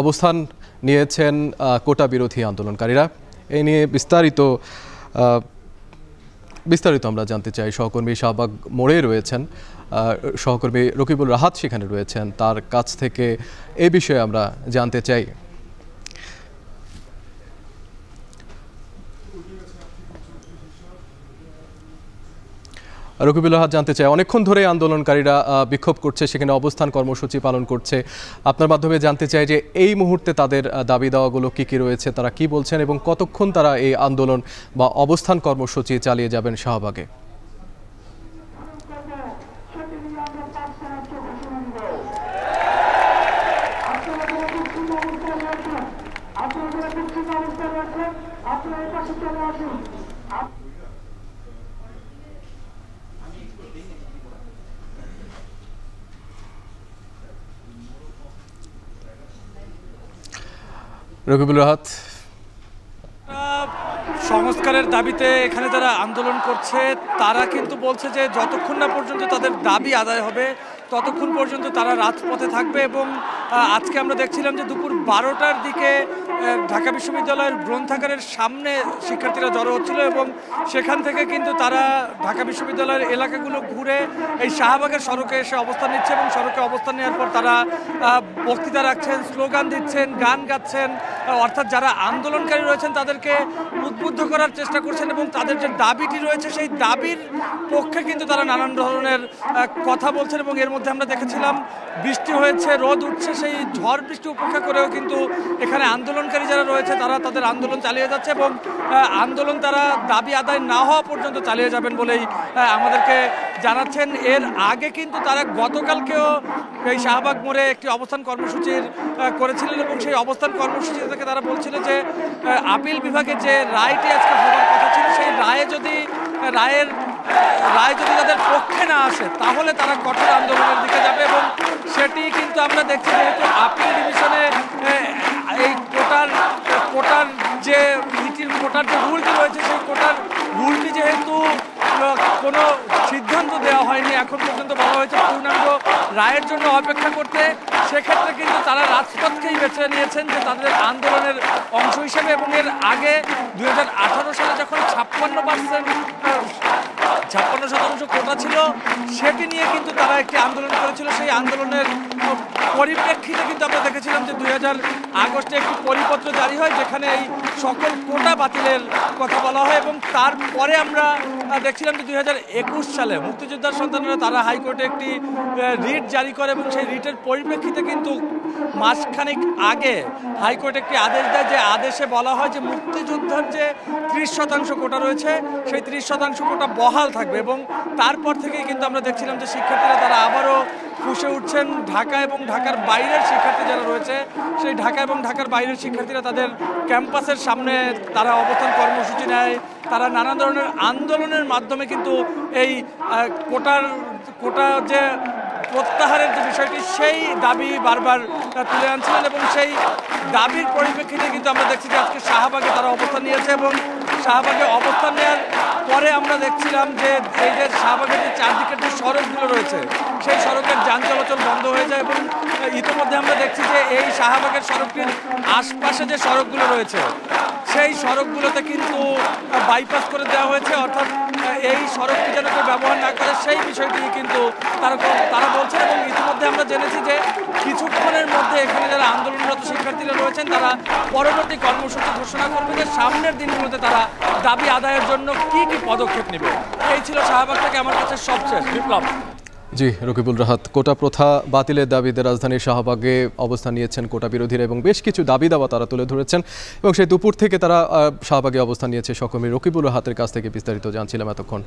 অবস্থান নিয়েছেন কোটা বিরোধী আন্দোলনকারীরা। এই নিয়ে বিস্তারিত আমরা জানতে চাই। সহকর্মী শাহবাগ মোড়ে রয়েছেন সহকর্মী রকিবুল রাহাত, সেখানে রয়েছেন, তার কাছ থেকে এই বিষয়ে আমরা জানতে চাই। রকিবুল রাহাত, জানতে চাই, অনেকক্ষণ ধরে আন্দোলনকারীরা বিক্ষোভ করছে, সেখানে অবস্থান কর্মসূচি পালন করছে। আপনার মাধ্যমে জানতে চাই যে এই মুহূর্তে তাদের দাবি দাওয়াগুলো কি কি রয়েছে, তারা কি বলছেন এবং কতক্ষণ তারা এই আন্দোলন বা অবস্থান কর্মসূচি চালিয়ে যাবেন শাহবাগে। রকিবুল রাহাত, সংস্কারের দাবিতে এখানে যারা আন্দোলন করছে তারা কিন্তু বলছে যে যতক্ষণ না পর্যন্ত তাদের দাবি আদায় হবে ততক্ষণ পর্যন্ত তারা রাজপথে থাকবে। এবং আজকে আমরা দেখছিলাম যে দুপুর 12টার দিকে ঢাকা বিশ্ববিদ্যালয়ের গ্রন্থাগারের সামনে শিক্ষার্থীরা জড়ো হচ্ছিল এবং সেখান থেকে কিন্তু তারা ঢাকা বিশ্ববিদ্যালয়ের এলাকাগুলো ঘুরে এই শাহবাগের সড়কে এসে অবস্থান নিচ্ছে এবং সড়কে অবস্থান নেওয়ার পর তারা বক্তৃতা রাখছেন, স্লোগান দিচ্ছেন, গান গাচ্ছেন, অর্থাৎ যারা আন্দোলনকারী রয়েছেন তাদেরকে উদ্বুদ্ধ করার চেষ্টা করছেন এবং তাদের যে দাবিটি রয়েছে সেই দাবির পক্ষে কিন্তু তারা নানান ধরনের কথা বলছেন। এবং এর মধ্যে আমরা দেখেছিলাম বৃষ্টি হয়েছে, রোদ উঠছে, সেই ঝড় বৃষ্টি উপেক্ষা করেও কিন্তু এখানে আন্দোলনকারী যারা রয়েছে তারা তাদের আন্দোলন চালিয়ে যাচ্ছে এবং আন্দোলন তারা দাবি আদায় না হওয়া পর্যন্ত চালিয়ে যাবেন বলেই আমাদেরকে জানাচ্ছেন। এর আগে কিন্তু তারা গতকালকেও এই শাহবাগ মোড়ে একটি অবস্থান কর্মসূচির করেছিলেন এবং সেই অবস্থান কর্মসূচি থেকে তারা বলছিল যে আপিল বিভাগের যে রায়টি আজকে হওয়ার কথা ছিল সেই রায় যদি তাদের পক্ষে না আসে তাহলে তারা কঠোর আন্দোলনের দিকে যাবে। এবং সেটি কিন্তু আমরা দেখছি যেহেতু আপিল ডিভিশনে এই কোটার যে রুলটি রয়েছে সেই কোটার রুলটি যেহেতু কোনো সিদ্ধান্ত দেওয়া হয়নি, এখন পর্যন্ত বলা হয়েছে পূর্ণাঙ্গ রায়ের জন্য অপেক্ষা করতে, সেক্ষেত্রে কিন্তু তারা রাজপথকেই বেছে নিয়েছেন যে তাদের আন্দোলনের অংশ হিসেবে। এবং এর আগে 2018 সালে যখন 56% কোটা ছিল সেটি নিয়ে কিন্তু তারা একটি আন্দোলন করেছিল। সেই আন্দোলনের পরিপ্রেক্ষিতে কিন্তু আমরা দেখেছিলাম যে 2000 আগস্টে একটি পরিপত্র জারি হয় যেখানে এই সকল কোটা বাতিলের কথা বলা হয়। এবং তারপরে আমরা দেখছিলাম যে 2021 সালে মুক্তিযোদ্ধার সন্তানরা তারা হাইকোর্টে একটি রিট জারি করে এবং সেই রিটের পরিপ্রেক্ষিতে কিন্তু মাসখানেক আগে হাইকোর্ট একটি আদেশ দেয়, যে আদেশে বলা হয় যে মুক্তিযোদ্ধার যে 30% কোটা রয়েছে সেই 30% কোটা বহাল থাকবে। এবং তারপর থেকেই কিন্তু আমরা দেখছিলাম যে শিক্ষার্থীরা তারা আবারও ফুঁসে উঠছেন। ঢাকা এবং ঢাকার বাইরের শিক্ষার্থী যারা রয়েছে সেই ঢাকা এবং ঢাকার বাইরের শিক্ষার্থীরা তাদের ক্যাম্পাসের সামনে তারা অবস্থান কর্মসূচি নেয়। তারা নানা ধরনের আন্দোলনের মাধ্যমে কিন্তু এই কোটা যে প্রত্যাহারের যে বিষয়টি সেই দাবি বারবার তুলে আনছিলেন এবং সেই দাবির পরিপ্রেক্ষিতে কিন্তু আমরা দেখছি যে আজকে শাহবাগে তারা অবস্থান নিয়েছে। এবং শাহবাগে অবস্থান নেওয়ার পরে আমরা দেখছিলাম যে এই যে শাহবাগের যে চারদিকের যে সড়কগুলো রয়েছে সেই সড়কের যান চলাচল বন্ধ হয়ে যায়। এবং ইতিমধ্যে আমরা দেখছি যে এই শাহবাগের সড়কটির আশপাশে যে সড়কগুলো রয়েছে সেই সড়কগুলোতে কিন্তু বাইপাস করে দেওয়া হয়েছে, অর্থাৎ এই সড়কটি যেন কেউ ব্যবহার না করে সেই বিষয়টি কিন্তু তারা বলছেন। এবং ইতিমধ্যে আমরা জেনেছি যে কিছুক্ষণের মধ্যে এখানে যারা আন্দোলনরত শিক্ষার্থীরা রয়েছেন তারা পরবর্তী কর্মসূচি ঘোষণা করবেন যে সামনের দিনগুলোতে তারা দাবি আদায়ের জন্য কি কি পদক্ষেপ নেবে। এই ছিল শাহবাগ থেকে আমার কাছে সবশেষ। বিপ্লব। জি, রকিবুল রাহাত, কোটা প্রথা বাতিলের দাবিতে রাজধানীর শাহবাগে অবস্থান নিয়েছেন কোটা বিরোধীরা এবং বেশ কিছু দাবি দাওয়া তারা তুলে ধরেছেন এবং সেই দুপুর থেকে তারা শাহবাগে অবস্থান নিয়েছে। সহকর্মী রকিবুল রাহাতের কাছ থেকে বিস্তারিত জানছিলাম এতক্ষণ।